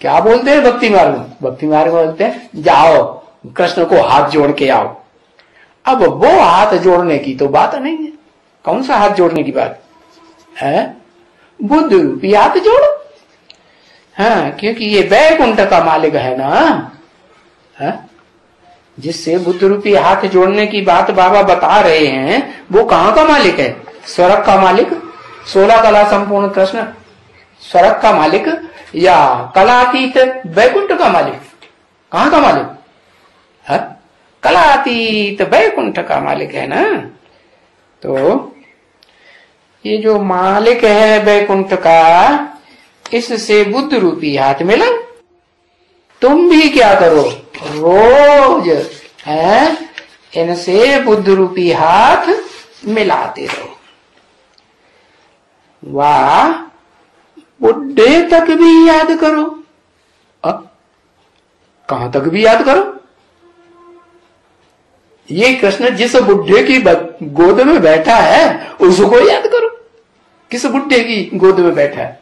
क्या बोलते हैं भक्ति मार्ग में? भक्ति मार्ग में बोलते हैं जाओ कृष्ण को हाथ जोड़ के आओ। अब वो हाथ जोड़ने की तो बात नहीं है। कौन सा हाथ जोड़ने की बात है? बुद्ध रूपी हाथ जोड़ो। हाँ, क्योंकि ये बैकुंठ का मालिक है ना। हाँ? जिससे बुद्ध रूपी हाथ जोड़ने की बात बाबा बता रहे हैं, वो कहाँ का मालिक है? स्वर्ग का मालिक, 16 कला संपूर्ण कृष्ण स्वर्ग का मालिक, या कलातीत बैकुंठ का मालिक? कहाँ का मालिक है? कलातीत बैकुंठ का मालिक है ना। तो ये जो मालिक है बैकुंठ का, इससे बुद्ध रूपी हाथ मिला। तुम भी क्या करो, रोज है इनसे बुद्ध रूपी हाथ मिलाते रहो। वाह, बुढ़े तक भी याद करो। अब कहां तक भी याद करो? ये कृष्ण जिस बुढ़े की गोद में बैठा है उसको याद करो। किस बुढ़े की गोद में बैठा है?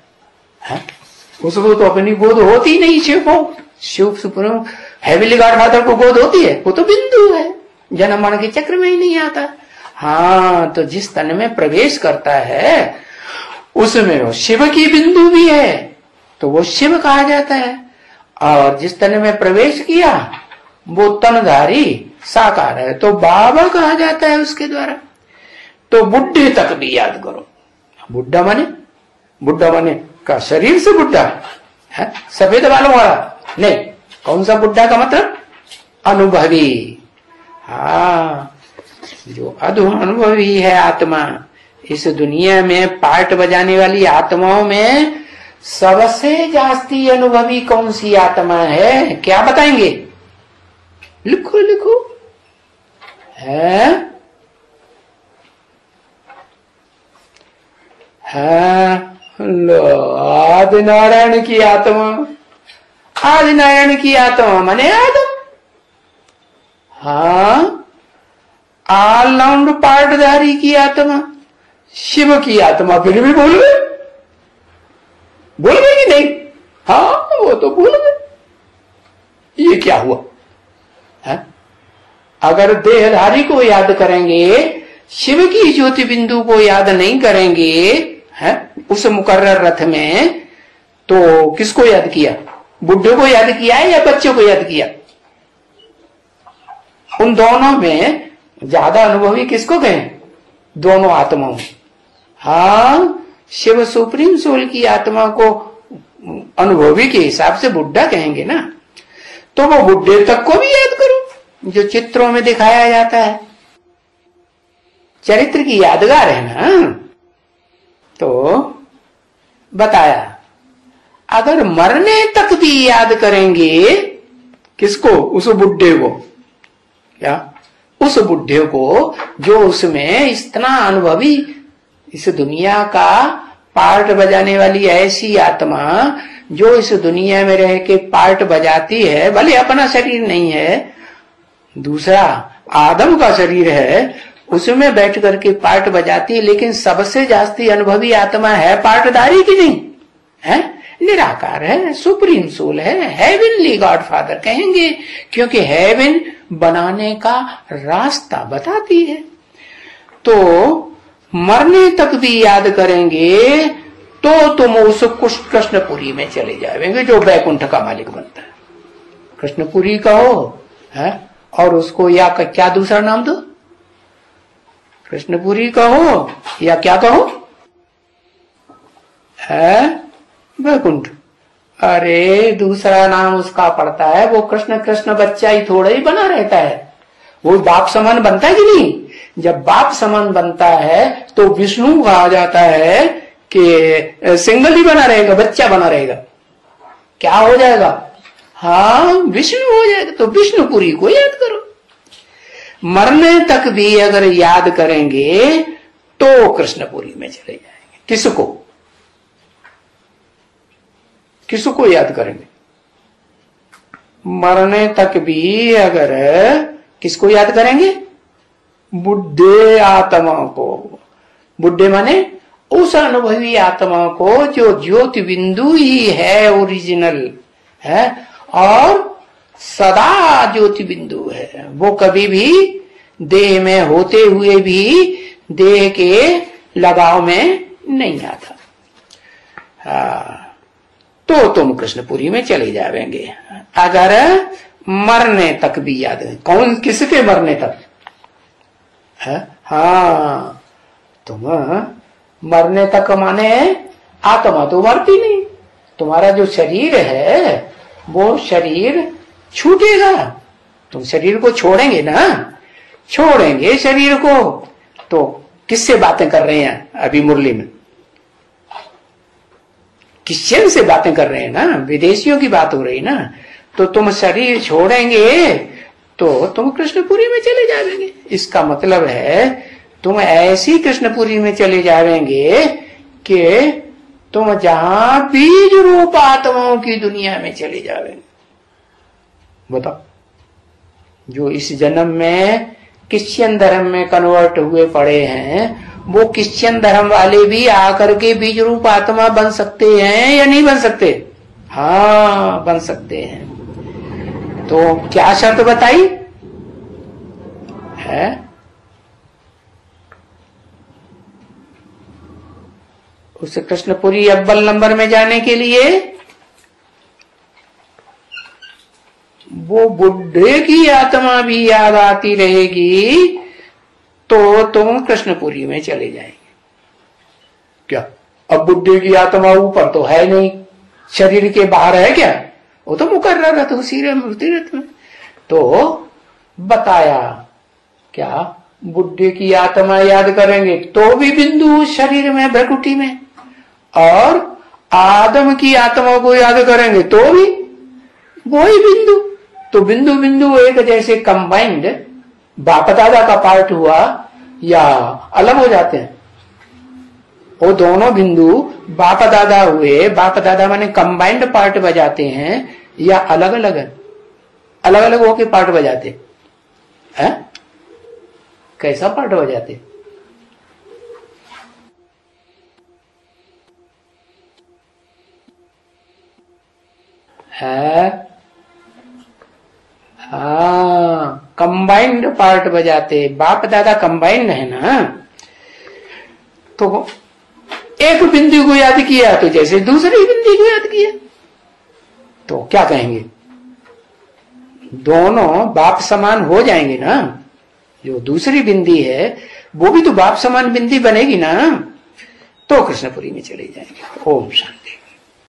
उसको तो अपनी गोद होती नहीं। शिव को, Shiv supreme heavenly god father को गोद होती है? वो तो बिंदु है, जन्म मरण के चक्र में ही नहीं आता। हाँ, तो जिस तन में प्रवेश करता है उसमें वो शिव की बिंदु भी है, तो वो शिव कहा जाता है। और जिस तन में प्रवेश किया वो तनधारी साकार है, तो बाबा कहा जाता है उसके द्वारा। तो बुढ़े तक भी याद करो। बुढ़ा माने, बुढ़ा माने का शरीर से बुढ़ा है, सफेद बालों वाला नहीं। कौन सा बुढ़ा का मतलब? अनुभवी। हाँ, जो अनुभवी है आत्मा। इस दुनिया में पार्ट बजाने वाली आत्माओं में सबसे जास्ती अनुभवी कौन सी आत्मा है? क्या बताएंगे? लिखो लिखो। है आदि नारायण की आत्मा। आदि नारायण की आत्मा माने आदम। हाँ, ऑलराउंड पार्टधारी की आत्मा, शिव की आत्मा। फिर भी भूल गए? भूल गए कि नहीं? हाँ, वो तो भूल गए। ये क्या हुआ है? अगर देहधारी को याद करेंगे, शिव की ज्योति बिंदु को याद नहीं करेंगे है उस मुकर्रर रथ में, तो किसको याद किया? बुढ़े को याद किया है या बच्चे को याद किया? उन दोनों में ज्यादा अनुभवी किसको कहें? दोनों आत्माओं। हाँ, शिव सुप्रीम सोल की आत्मा को अनुभवी के हिसाब से बुढ़ा कहेंगे ना। तो वो बुढ़े तक को भी याद करो जो चित्रों में दिखाया जाता है। चरित्र की यादगार है ना। तो बताया, अगर मरने तक भी याद करेंगे किसको? उस बुढ़े को। क्या? उस बुढ़े को जो उसमें इतना अनुभवी, इस दुनिया का पार्ट बजाने वाली ऐसी आत्मा जो इस दुनिया में रह के पार्ट बजाती है, भले अपना शरीर नहीं है, दूसरा आदम का शरीर है, उसमें बैठ करके पार्ट बजाती है, लेकिन सबसे जास्ती अनुभवी आत्मा है पार्टधारी की नहीं है, निराकार है, सुप्रीम सोल है, हेवनली गॉड फादर कहेंगे, क्योंकि हेवन बनाने का रास्ता बताती है। तो मरने तक भी याद करेंगे तो तुम उस कृष्णपुरी में चले जाएंगे जो बैकुंठ का मालिक बनता है। कृष्णपुरी कहो है, और उसको या क्या दूसरा नाम दो? कृष्णपुरी कहो या क्या कहो? है बैकुंठ। अरे दूसरा नाम उसका पड़ता है, वो कृष्ण कृष्ण बच्चा ही थोड़ा ही बना रहता है, वो बाप समान बनता है कि नहीं? जब बाप समान बनता है तो विष्णु कहा जाता है कि सिंगल ही बना रहेगा, बच्चा बना रहेगा, क्या हो जाएगा? हाँ, विष्णु हो जाएगा। तो विष्णुपुरी को याद करो। मरने तक भी अगर याद करेंगे तो कृष्णपुरी में चले जाएंगे। किसको? किसको याद करेंगे? मरने तक भी अगर किसको याद करेंगे? बुढ़े आत्मा को। बुढ़े माने उस अनुभवी आत्मा को जो ज्योति बिंदु ही है ओरिजिनल, है और सदा ज्योति बिंदु है। वो कभी भी देह में होते हुए भी देह के लगाव में नहीं आता। तो तुम कृष्णपुरी में चले जाएंगे अगर मरने तक भी याद है। कौन किसके मरने तक है? हाँ, तुम मरने तक माने आत्मा तो मरती नहीं, तुम्हारा जो शरीर है वो शरीर छूटेगा। तुम शरीर को छोड़ेंगे ना, छोड़ेंगे शरीर को। तो किससे बातें कर रहे हैं अभी मुरली में? क्रिश्चियन से बातें कर रहे हैं ना, विदेशियों की बात हो रही ना। तो तुम शरीर छोड़ेंगे तो तुम कृष्णपुरी में चले जाएंगे। इसका मतलब है तुम ऐसी कृष्णपुरी में चले जाएंगे कि तुम जहां बीज रूप आत्माओं की दुनिया में चले जाएंगे। बताओ, जो इस जन्म में क्रिश्चियन धर्म में कन्वर्ट हुए पड़े हैं, वो क्रिश्चियन धर्म वाले भी आकर के बीज रूप आत्मा बन सकते हैं या नहीं बन सकते? हाँ, बन सकते हैं। तो क्या शर्त बताई है? उस कृष्णपुरी अव्वल नंबर में जाने के लिए वो बुढ़े की आत्मा भी याद आती रहेगी तो तुम कृष्णपुरी में चले जाएंगे। क्या अब बुढ़े की आत्मा ऊपर तो है नहीं, शरीर के बाहर है क्या? वो तो मुकर्रर है, तो तीर्थ में तो बताया क्या बुढ़े की आत्मा याद करेंगे तो भी बिंदु शरीर में भ्रकुटी में, और आदम की आत्मा को याद करेंगे तो भी वही बिंदु। तो बिंदु बिंदु एक जैसे कंबाइंड बाप दादा का पार्ट हुआ या अलग हो जाते हैं? वो दोनों बिंदु बाप दादा हुए, बाप दादा माने कंबाइंड पार्ट बजाते हैं या अलग अलग है? अलग अलग होके पार्ट बजाते हैं? कैसा पार्ट बजाते है? हाँ, कंबाइंड पार्ट बजाते। बाप दादा कंबाइंड है ना, तो एक बिंदु को याद किया तो जैसे दूसरी बिंदु को याद किया, तो क्या कहेंगे? दोनों बाप समान हो जाएंगे ना। जो दूसरी बिंदी है वो भी तो बाप समान बिंदी बनेगी ना। तो कृष्णपुरी में चले जाएंगे। ओम शांति।